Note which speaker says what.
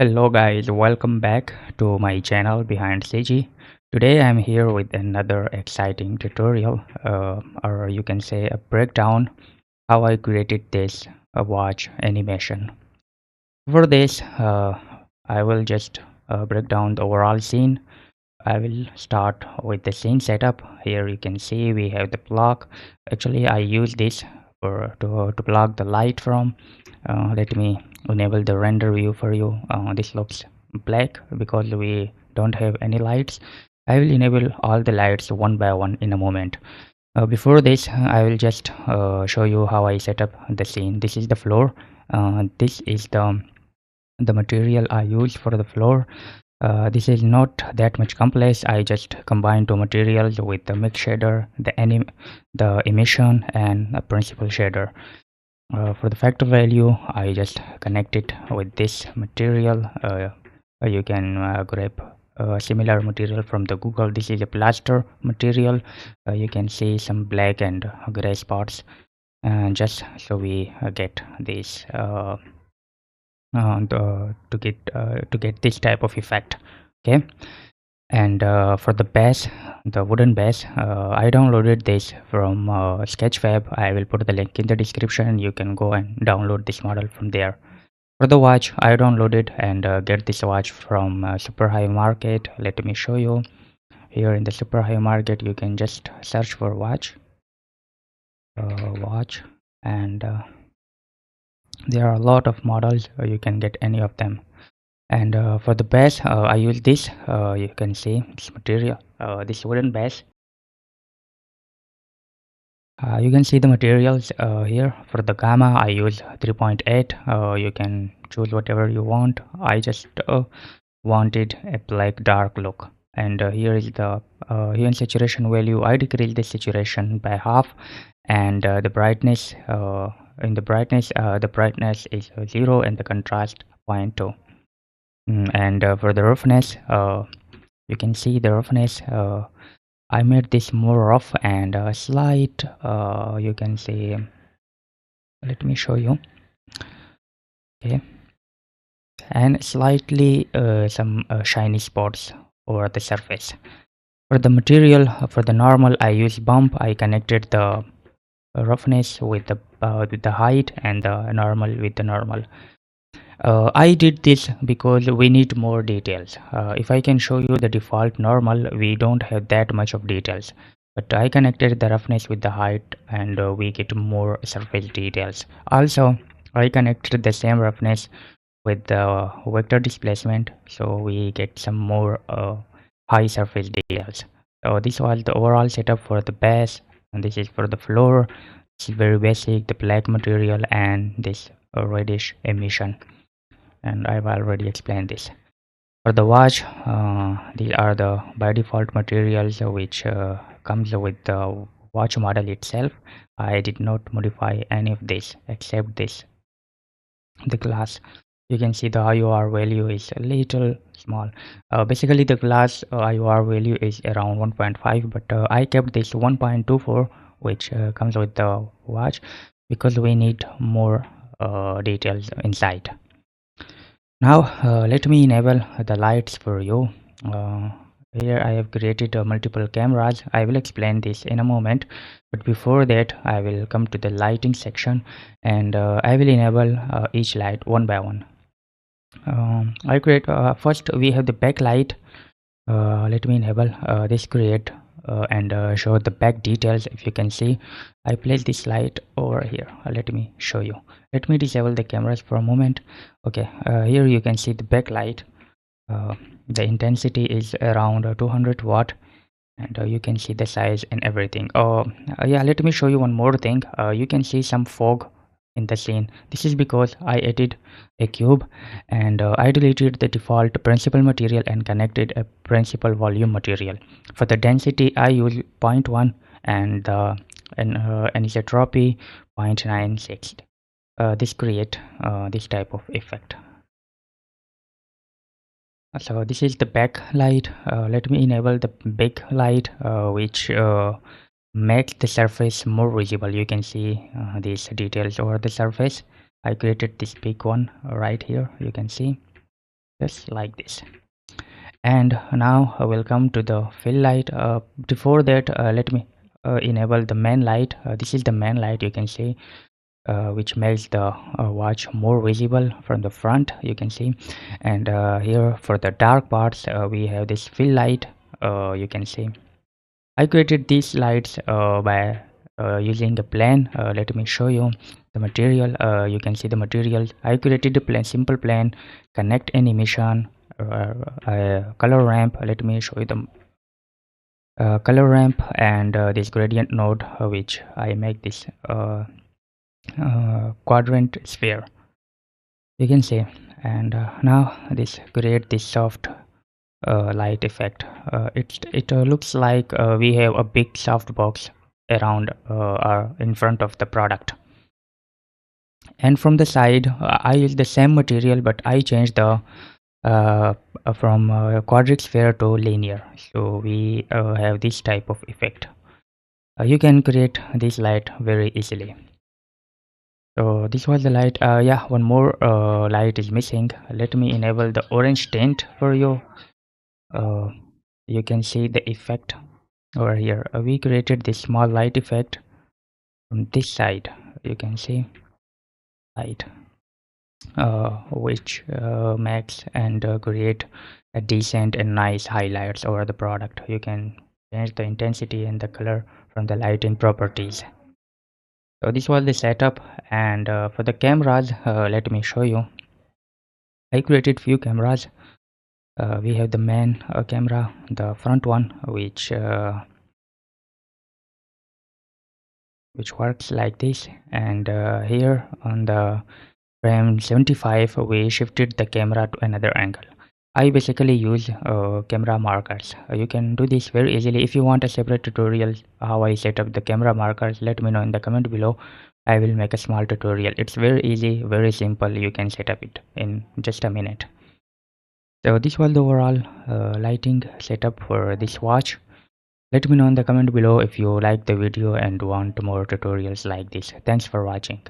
Speaker 1: Hello guys, welcome back to my channel Behind CG. Today I'm here with another exciting tutorial, or you can say a breakdown how I created this watch animation. For this, I will just break down the overall scene. I will start with the scene setup. Here you can see we have the block. Actually, I use this to block the light from. Let me enable the render view for you. This looks black because we don't have any lights. I will enable all the lights one by one in a moment. Before this, I will just show you how I set up the scene. This is the floor. This is the material I use for the floor. This is not that much complex. I just combine two materials with the mix shader, the emission, and a principal shader. For the factor value, I just connect it with this material. You can grab similar material from the Google. This is a plaster material. You can see some black and gray spots, just so we get this to get this type of effect. Okay. And for the base, the wooden base, I downloaded this from Sketchfab. I will put the link in the description. You can go and download this model from there. For the watch, I downloaded and get this watch from Super High Market. Let me show you. Here in the Super High Market, you can just search for watch, and there are a lot of models. You can get any of them. And for the base, I use this. You can see this material, this wooden base. You can see the materials here. For the gamma, I use 3.8. You can choose whatever you want. I just wanted a black dark look. And here is the hue and saturation value. I decrease the saturation by half, and the brightness the brightness is 0 and the contrast 0.2. And for the roughness, you can see the roughness. I made this more rough and slight. You can see. Let me show you. Okay, and slightly some shiny spots over the surface. For the material, for the normal, I use bump. I connected the roughness with the height and the normal with the normal. I did this because we need more details. If I can show you the default normal, we don't have that much of details. But I connected the roughness with the height, and we get more surface details. Also, I connected the same roughness with the vector displacement, so we get some more high surface details. So this was the overall setup for the base, and this is for the floor. This is very basic, the black material and this reddish emission, and I've already explained this. For the watch, these are the by default materials which comes with the watch model itself. I did not modify any of this except this, the glass. You can see the IOR value is a little small. Basically the glass IOR value is around 1.5, but I kept this 1.24, which comes with the watch, because we need more details inside. Now let me enable the lights for you. Here I have created multiple cameras. I will explain this in a moment, but before that I will come to the lighting section, and I will enable each light one by one. I create first we have the backlight. Let me enable this create and show the back details. If you can see, I place this light over here. Let me show you. Let me disable the cameras for a moment. Okay, here you can see the backlight. The intensity is around 200 watt, and you can see the size and everything. Yeah, let me show you one more thing. You can see some fog in the scene. This is because I added a cube, and I deleted the default principal material and connected a principal volume material. For the density, I use 0.1 and the anisotropy 0.96. This create this type of effect. So this is the backlight. Let me enable the big light, which makes the surface more visible. You can see these details over the surface. I created this big one right here. You can see. just like this. And now I will come to the fill light. Before that, let me enable the main light. This is the main light, you can see, which makes the watch more visible from the front, you can see. And here for the dark parts, we have this fill light, you can see. I created these lights by using a plane. Let me show you the material. You can see the material. I created a plane, simple plane, connect animation, a color ramp. Let me show you the color ramp and this gradient node, which I make this quadrant sphere, you can see. And now this create this soft light effect. It looks like we have a big soft box around in front of the product. And from the side, I use the same material, but I changed the from quadratic sphere to linear, so we have this type of effect. You can create this light very easily. So this was the light. Yeah, one more light is missing. Let me enable the orange tint for you. uh, you can see the effect over here. We created this small light effect from this side, you can see light, which makes and create a decent and nice highlights over the product. You can change the intensity and the color from the lighting properties. So this was the setup. And for the cameras, let me show you. I created few cameras. We have the main camera, the front one, which works like this. And here on the frame 75, we shifted the camera to another angle. I basically use camera markers. You can do this very easily. If you want a separate tutorial how I set up the camera markers, let me know in the comment below. I will make a small tutorial. It's very easy, very simple. You can set up it in just a minute. So this was the overall lighting setup for this watch. Let me know in the comment below if you like the video and want more tutorials like this. Thanks for watching.